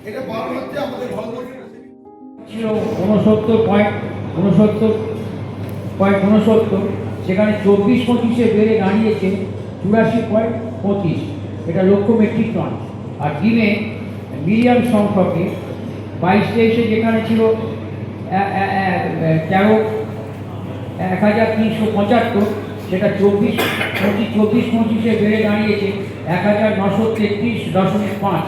এটা বলা হচ্ছে আমাদের ছিল 69.69, সেখানে 24-25-এ বেড়ে দাঁড়িয়েছে 84.25, এটা লক্ষ মেট্রিক টন। আর ডিমে মিলিয়ন সংখ্যকে 22-23-এ যেখানে ছিল 13,1375, সেটা 24-25-এ বেড়ে দাঁড়িয়েছে 1933.5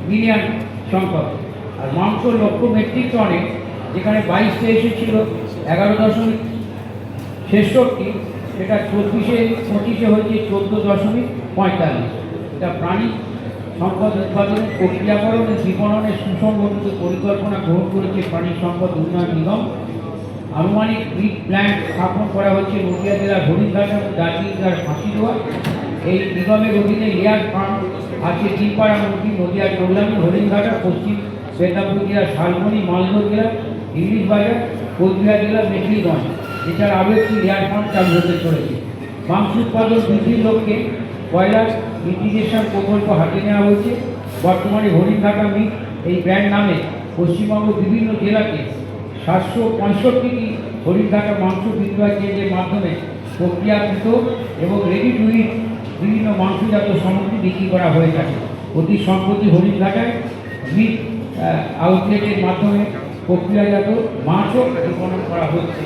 মিলিয়ন সংখ্যক। আর মাংস লক্ষ মেট্রিক টনে যেখানে 22-23-এ ছিল 11.66, সেটা 24-25-এ হয়েছে 14.45। এটা প্রাণী সম্পদ উৎপাদনের প্রক্রিয়াকরণ ও বিপণনের সুসংগঠিত পরিকল্পনা গ্রহণ করেছে প্রাণী সম্পদ উন্নয়ন নিগম। আনুমানিক মিট প্ল্যান্ট স্থাপন করা হচ্ছে নদিয়া জেলার হরিণঘাট এবং দার্জিলিংয়ের ফাঁসিদোয়া। এই নিগমের অধীনে লেয়ার ফার্ম আছে তিনপাড়া মন্ত্রী, নদিয়ার কল্যাণী, হরিণঘাটা, পশ্চিম মেদিনীপুর জেলার শালবনী, মালদহ জেলার ইংলিশ বাজার, কোচবিহার জেলার মেখলিগঞ্জ। এছাড়া আরও একটি লেয়ার ফার্ম চালু হতে চলেছে। মাংস উৎপাদন বৃদ্ধির লক্ষ্যে ব্রয়লার ইন্টিগ্রেশন প্রকল্প হাতে নেওয়া হয়েছে। বর্তমানে হরিণঘাটা মিট এই ব্র্যান্ড নামে পশ্চিমবঙ্গ বিভিন্ন জেলাকে 765টি হরিণঘাটা মাংস বিক্রয় কেন্দ্রের মাধ্যমে প্রক্রিয়াকৃত এবং রেডি টু ইট বিভিন্ন মাংসজাত সামগ্রী বিক্রি করা হয়ে থাকে। অতি সম্প্রতি হরিণঘাটায় মিট আউটলেটের মাধ্যমে প্রক্রিয়াজাত মাংসও বিপণন করা হচ্ছে।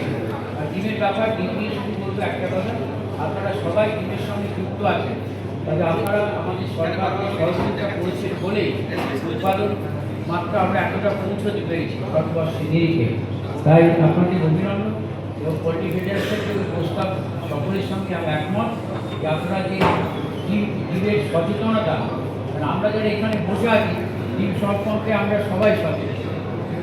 আর ডিমের ব্যাপার, ডিম নিয়ে শুরু করবো একটা কথা, আপনারা সবাই ডিমের সঙ্গে যুক্ত আছেন, তবে আপনারা আমাদের সরকারকে সহযোগিতা করেছেন বলেই উৎপাদন মাত্রা আমরা এতটা পৌঁছতে পেরেছি ভারতবর্ষের নিরিখে। তাই আপনাদের অভিনন্দন এবং পোলট্রি ফেডারেশনের প্রস্তাব সকলের সঙ্গে আমি একমত যে আপনারা যে ডিমের সচেতনতা, আমরা যারা এখানে বসে আছি ডিম সম্পর্কে আমরা সবাই সচেতন,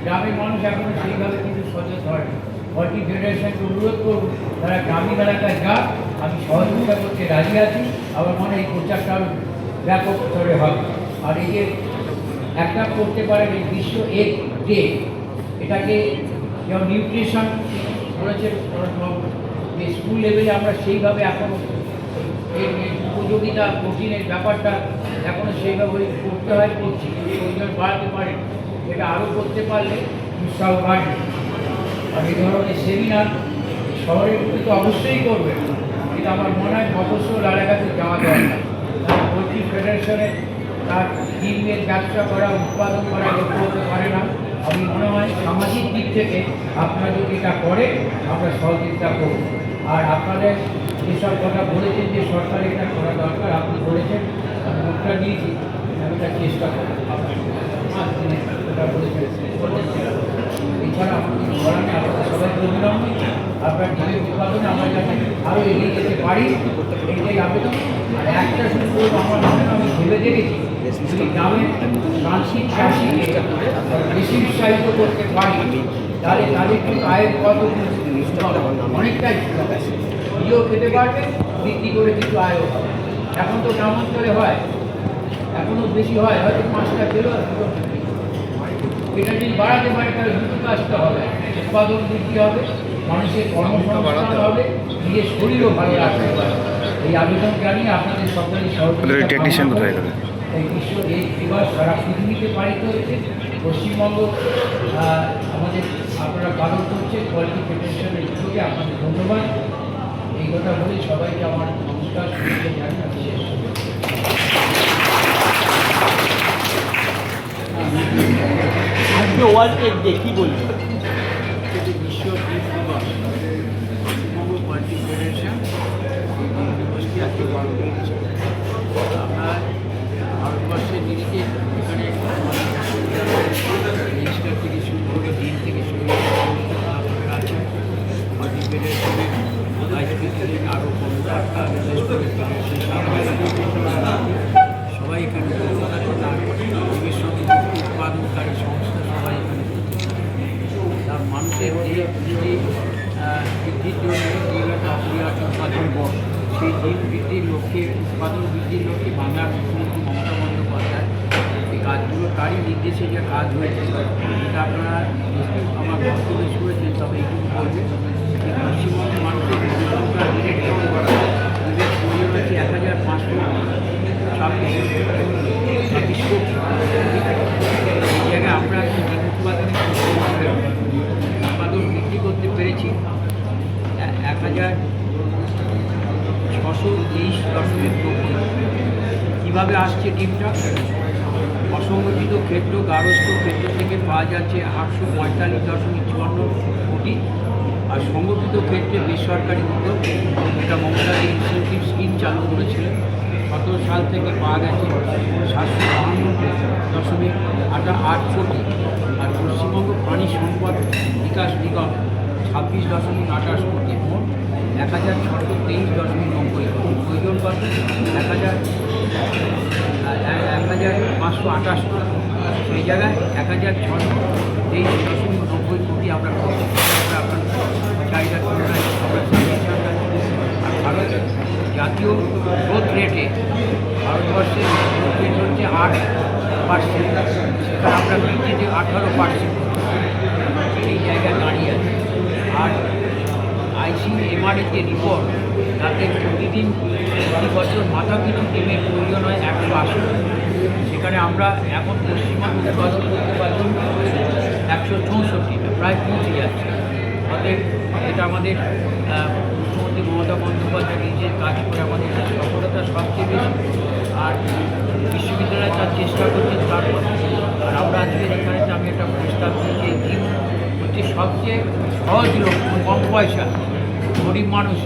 গ্রামের মানুষ এখনো সেইভাবে কিন্তু সচেতন হয়। পোলট্রি ফেডারেশনকে অনুরোধ করব তারা গ্রামীণ এলাকায় যাক, আমি সহযোগিতা করতে রাজি আছি। আমার মনে হয় এই প্রচারটা আরও ব্যাপক স্তরে হবে। আর এই যে একটা করতে পারেন এই বিশ্ব এগ ডে, এটাকে যেমন নিউট্রিশন করেছে স্কুল লেভেলে, আমরা সেইভাবে এখনও এর উপযোগিতা প্রোটিনের ব্যাপারটা এখনও সেইভাবে করতে হয়, করছি, প্রয়োজন বাড়াতে পারে, এটা আরও করতে পারলে উৎসাহ বাড়বে। আর এই ধরনের সেমিনার শহরের উপরে তো অবশ্যই করবে, কিন্তু আমার মনে হয় মফস্বল এলাকাতে যাওয়া দরকার। পোলট্রি ফেডারেশনে তার ডিমের ব্যবসা করা, উৎপাদন করা লক্ষ্য হতে পারে না। আমি মনে হয় সামাজিক দিক থেকে আপনারা যদি এটা করে আমরা সহযোগিতা করব। আর আপনাদের যেসব কথা বলেছেন যে সরকারের এটা করা দরকার, আপনি বলেছেন, আমি নোটটা নিয়েছি, আমি তার চেষ্টা করব। ওটা বলেছেন, এছাড়া আমাদের ধরনে আপনাদের সবাইকে অভিনন্দন। আপনার ডিমের উৎপাদনে আমরা যাতে আরও এগিয়ে যেতে পারি, এইটাই আবেদন। আর একটা শুধু করবো, আমার মনে হয় আমি ভেবে দেখেছি যদি গ্রামের প্রান্তিক চাষিকে বেশি উৎসাহিত করতে পারি, তাহলে তাদের কিন্তু আয়ের কত অনেকটাই নিজেও খেতে পারবে, বিক্রি করে কিছু আয়ও হবে। এখন তো গ্রামাঞ্চলে হয়, এখনও বেশি হয়, হয়তো 5টা পেলো, এটা যদি বাড়াতে পারে তাহলে দুটো কাজটা হবে, উৎপাদন বৃদ্ধি হবে, মানুষের কর্মসংস্থান হবে, নিজের শরীরও ভালো রাখতে পারে। এই আবেদন জানিয়ে আপনাদের সকলের সহযোগিতা। এই বিশ্ব এগ দিবস সারা পৃথিবীতে পালিত হচ্ছে, পশ্চিমবঙ্গ আমাদের আপনারা পালন করছে পোলট্রি ফেডারেশনের উদ্যোগে, আপনাদের ধন্যবাদ। এই কথা বলে সবাইকে আমার নমস্কার, শুভেচ্ছা জানিয়ে আমি শেষ করব। আজকে ওয়ার্ল্ড এগ ডে কী বলবেন? বিশ্ব ডিম দিবস, পশ্চিমবঙ্গ পোলট্রি ফেডারেশন এই ডিম দিবসটি আজকে পালন করছে। আমরা ভারতবর্ষের নিরিখে এখানে রেজিস্টার থেকে শুরু করে ডিম থেকে শুরু করে আছে পোলট্রি ফেডারেশনের ভাইস প্রেসিডেন্ট, আরও সবাই এখানে ডিমের সঙ্গে উৎপাদনকারী সংস্থা সবাই এখানে মানুষের যে বৃদ্ধির জন্য ডিম একটা অপরিহার্য উৎপাদন, সেই ডিম বৃদ্ধির লক্ষ্যে, উৎপাদন বৃদ্ধির লক্ষ্যে বাংলার মুখ্যমন্ত্রী মমতা বন্দ্যোপাধ্যায় এই কাজগুলো তারই নির্দেশে যে কাজ হয়েছে, এটা আপনারা আমার বক্তব্যে শুনেছেন। তবে এইটুকু বলবে যে পশ্চিমবঙ্গের মানুষের সংখ্যা ডিরেক্ট করা ডিমের প্রয়োজন হচ্ছে 1526 কোটি। কীভাবে আসছে ডিমটা? অসংগঠিত ক্ষেত্র গার্হস্থ্য ক্ষেত্র থেকে পাওয়া যাচ্ছে 845.54 কোটি, আর সংগঠিত ক্ষেত্রে বেসরকারি উদ্যোগ এটা মমতা ইনসেন্টিভ স্কিম চালু করেছিলেন 17 সাল থেকে পাওয়া গেছে 752.8 কোটি, আর পশ্চিমবঙ্গ প্রাণী সম্পদ বিকাশ নিগম 26.28 কোটি, মোট 1623.90 কোটি। প্রয়োজন কত? 1528 কোটি। সেই জায়গায় 1623.90 কোটি আমরা করছি। আমরা আপনার চাহিদার তুলনায় আমরা আর ভারত জাতীয় গ্রোথ রেটে ভারতবর্ষের গ্রোথ রেট হচ্ছে 8%, সেখানে আমরা বৃদ্ধিতে 18%। এই জায়গায় দাঁড়িয়ে আছে। আর ICMR-এর যে রিপোর্ট, তাতে প্রতি বছর মাথা পিছু ডিমের প্রয়োজন হয় 180, সেখানে আমরা এখন পশ্চিমবঙ্গ উৎপাদন করতে পারছি 164, প্রায় পৌঁছে যাচ্ছে। অতএব এটা আমাদের মুখ্যমন্ত্রী মমতা বন্দ্যোপাধ্যায় নিজে কাজ করে আমাদের সফলতা সবচেয়ে বেশি, আর বিশ্ববিদ্যালয় তার চেষ্টা করছে তারপর। আর আমরা আজকে এখানে আমি একটা প্রস্তাব দিয়েছি, ডিম হচ্ছে সবচেয়ে সহজ লক্ষ্য, কম পয়সা, গরিব মানুষ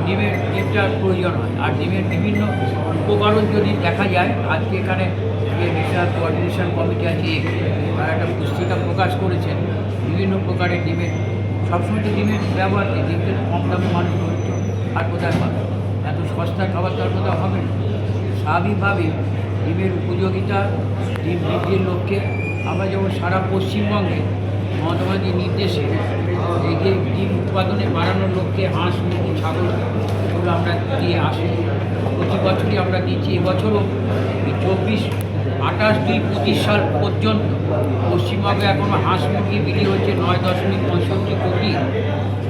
ডিমটার প্রয়োজন হয়। আর ডিমের বিভিন্ন উপকরণ যদি দেখা যায়, আজকে এখানে যে ন্যাশনাল কোঅর্ডিনেশন কমিটি আছে, তারা একটা পুস্তিকা প্রকাশ করেছেন বিভিন্ন প্রকারের ডিমের। সবসময় তো ডিমের ব্যবহার নেই, ডিমের কম দামে মানুষ ধরছ, আর কোথায় পাবে? এত সস্তা খাবার তার কোথাও হবে না। স্বাভাবিকভাবে ডিমের উপযোগিতা, ডিম বৃদ্ধির লক্ষ্যে আমরা যেমন সারা পশ্চিমবঙ্গে মমতা ব্যানার্জির নির্দেশে এই যে ডিম উৎপাদনে বাড়ানোর লক্ষ্যে হাঁস, মুরগি, ছাগল এগুলো আমরা দিয়ে আসি, প্রতি বছরই আমরা দিচ্ছি। এবছরও 24-28-25 সাল পর্যন্ত পশ্চিমবঙ্গে এখনও হাঁস মুরগি বিক্রি হচ্ছে 9.65 কোটি,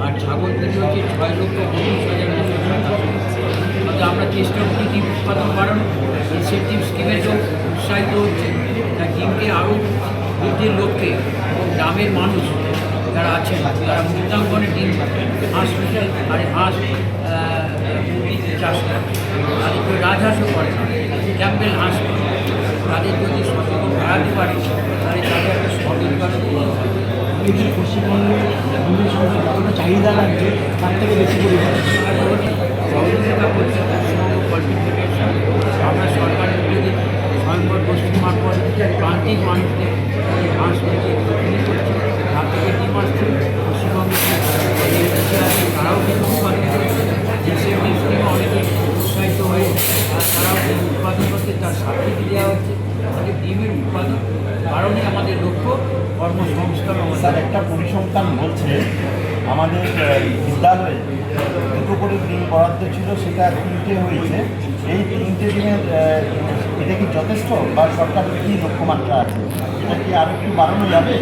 আর ছাগল বিক্রি হচ্ছে 6,29,900 টাকা। আমরা চেষ্টা করছি ডিম উৎপাদন বাড়ানো, ইনসেন্টিভ স্কিমেরও উৎসাহিত হচ্ছে, তা ডিমকে আরও বৃদ্ধির লক্ষ্যে এবং গ্রামের মানুষ যারা আছেন তারা মূল্যাঙ্কনে ডিম হাঁস আর হাঁস মুরগি চাষ করে, তাদের কেউ রাজহাঁসও করে না, ক্যাম্পেল হাঁস করে। তাদের যদি সচেতন বাড়াতে পারে তাহলে তাদের একটা স্বরোজগার যদি পশ্চিমবঙ্গে ডিমের সংখ্যা কতটা চাহিদা লাগছে তার থেকে বেশি পরিমাণে সহযোগিতা করছে পশ্চিমবঙ্গ পোলট্রি ফেডারেশন। আমরা সরকারের উদ্যোগে স্বয়ংবর গোষ্ঠী মারফত প্রান্তিক মানুষদের হাঁস মুরগি বিক্রি করছে, তার থেকে ডিম আসছে। পশ্চিমবঙ্গে তারাও কিন্তু উৎপাদন করছে, ইনসেন্টিভ স্কিমে অনেকে উৎসাহিত হয়ে তারাও ডিম উৎপাদন করছে, তার সাবসিডি দেওয়া হচ্ছে। আমাদের ডিমের উৎপাদন কারণে আমাদের লক্ষ্য কর্মসংস্থান। স্যার, একটা পরিসংখ্যান বলছে আমাদের বিদ্যালয়ে 2 করে ডিম বরাদ্দ ছিল, সেটা 3টে হয়েছে। এই 3টে ডিমের এটা কি যথেষ্ট, বা সরকারের কী লক্ষ্যমাত্রা আছে? এটা কি আরও একটু বাড়ানো যাবে?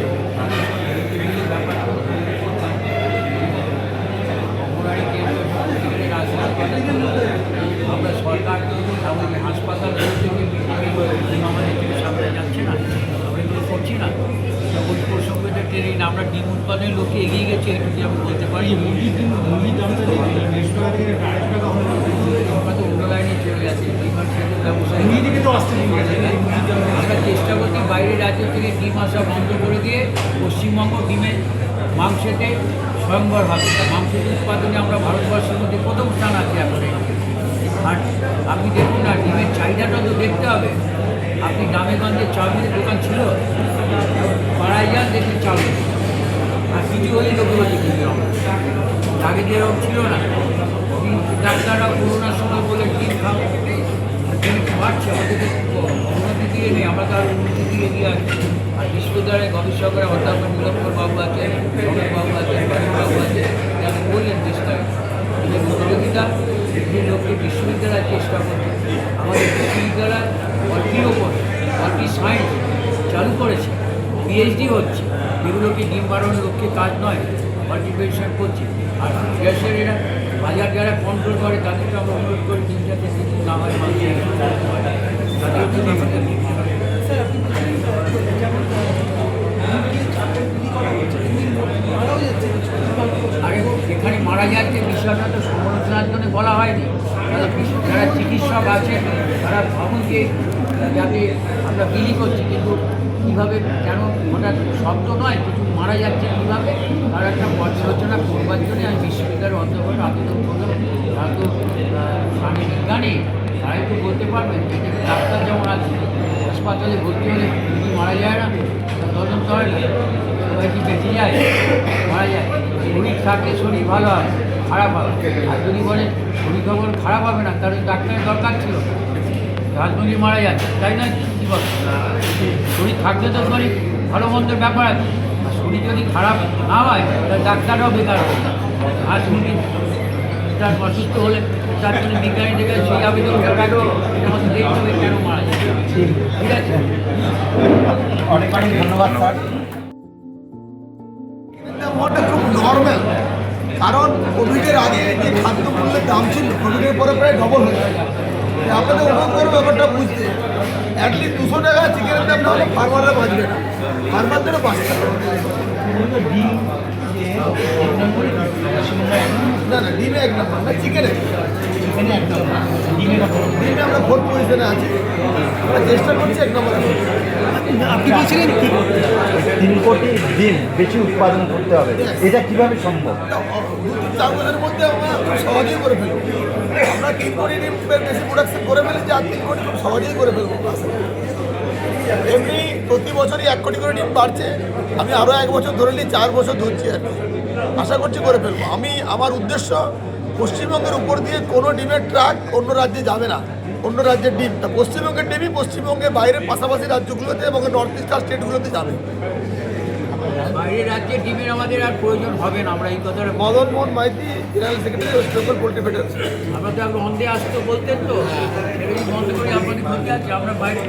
আমরা সরকার আমাদের হাসপাতাল আমাদের থেকে সামনে যাচ্ছে না, আমরা এগুলো করছি না। ওই প্রসঙ্গটা ট্রেনিং আমরা ডিম উৎপাদনের লক্ষ্যে এগিয়ে গেছি, এটা যদি আমরা বলতে পারি। মুরগির দামটা আমরা তো অন্য লাইনে চলে যাচ্ছি, ব্যবসায়ী আমরা চেষ্টা করছি বাইরের রাজ্য থেকে ডিম আসা বন্ধ করে দিয়ে পশ্চিমবঙ্গ ডিমের মাংসেতে স্বয়ংবর হবে। মাংসের উৎপাদনে আমরা ভারতবর্ষের মধ্যে প্রথম স্থান আছে এখন। আর আপনি দেখুন না, ডিমের চাহিদাটা তো দেখতে হবে। আপনি গ্রামেগঞ্জে চাউমিনের দোকান ছিল, পাড়ায় যান দেখুন চাউমিন, আর কিছু হলেই লোকগুলোকে কিনতে হবে। আগে যেরকম ছিল না, ডাক্তাররা করোনার সময় বলে ডিম খাও, ডিম বাড়ছে, আমাদেরকে উন্নতি দিয়ে নেই, আমরা তার উন্নতি দিয়ে এগিয়ে আসছি। আর বিশ্ববিদ্যালয়ের গবেষকরা অধ্যাপক নীলম্বর বাবু আছে, রমেশ বাবু আছে, বাবু আছে, যারা বললেন বিস্তারিত প্রতিযোগিতা বৃদ্ধির লক্ষ্যে বিশ্ববিদ্যালয় চেষ্টা করছে। আমাদের বিশ্ববিদ্যালয় পোলট্রির ওপর পোলট্রি সায়েন্স চালু করেছে, PhD হচ্ছে, যেগুলোকে ডিম বাড়ানোর লক্ষ্যে কাজ নয়, মাল্টিপ্লিকেশন করছে। আর গ্যাসের এরা বাজার যারা কন্ট্রোল করে তাদেরকে আমরা অনুরোধ করি ডিম যাতে কিছু না হয়, তাদের জন্য আমাদের আরে এখানে মারা যাচ্ছে বিষয়টা তো সমালোচনার জন্য বলা হয়নি। যারা চিকিৎসক আছেন তারা ভাবুন যে যাতে আমরা বিলি করছি, কিন্তু কীভাবে কেন হঠাৎ শব্দ নয় কিছু মারা যাচ্ছে কীভাবে, তার একটা পর্যালোচনা করবার জন্য আমি বিশ্ববিদ্যালয়ের অন্তর্গত আবেদন করলাম। তারা তো প্রাণী বিজ্ঞানী, তারাই তো বলতে পারবেন। ডাক্তার যেমন আছে হাসপাতালে ভর্তি হলে যদি মারা যায় না, তদন্ত হয় না, সবাই কি বেঁচে যায়, মারা যায়। শরীর থাকলে শরীর ভালো হয়, খারাপ হবে। আর যদি বলে শরীর খবর খারাপ হবে না, তাহলে ডাক্তারের দরকার ছিল, রাজনৈতিক মারা যাচ্ছে, তাই না? কী বল, শরীর থাকলে তো শরীর ভালো মন্দের ব্যাপার আছে, আর শরীর যদি খারাপ না হয় তাহলে ডাক্তাররাও বেকার হবে। আর শরীর তার অসুস্থ হলে তার জন্য বিজ্ঞানী থেকে সেই আবেদন আমাদের দেখতে হবে কেন মারা যাচ্ছে। ঠিক আছে, অনেক অনেক ধন্যবাদ স্যার। দামটা খুব নর্মাল, কারণ কোভিডের আগে যে খাদ্যমূল্যের দাম ছিল কোভিডের পরে প্রায় ডবল হয়ে গেছে। আপনাদের অনুভব করে ব্যাপারটা বুঝতে অ্যাটলিস্ট 200 টাকা চিকেনের দাম না হলে ফার্মাররা বাঁচবে না, ফার্মারদেরও বাঁচবে না। না ডিমে এক নম্বর না, চিকেনে ডিমে আমরা ফোর্থ পজিশনে আছি, আমরা চেষ্টা করছি এক নম্বর। আপনি বলছিলেন 3 কোটি ডিম বেশি উৎপাদন করতে হবে, এটা কিভাবে সম্ভব? 2-4 বছরের মধ্যে আমরা খুব সহজেই করে ফেলবো। আমরা 3 কোটি ডিমের বেশি প্রোডাকশন করে ফেলেছি, আর 3 কোটি খুব সহজেই করে ফেলবো। এমনি প্রতি বছরই 1 কোটি করে ডিম বাড়ছে, আমি আরও 1 বছর ধরে নিই, 4 বছর ধরছি আর কি, আশা করছি করে ফেলবো। আমার উদ্দেশ্য পশ্চিমবঙ্গের উপর দিয়ে কোনো ডিমের ট্রাক অন্য রাজ্যে যাবে না, অন্য রাজ্যের ডিমটা পশ্চিমবঙ্গের ডিমই পশ্চিমবঙ্গের বাইরের পাশাপাশি রাজ্যগুলোতে এবং নর্থ ইস্টার্ন স্টেটগুলোতে যাবে। বাইরের রাজ্যের ডিমের আমাদের আর প্রয়োজন হবে না, আমরা এই কথাটা Madan Mohan Maiti, general secretary West Bengal poultry federation. আমরা তো এখন অন্ধে আসতো বলতেন, তো সেটা বন্ধ করে আপনাদের ক্ষতি আছে, আমরা বাইরে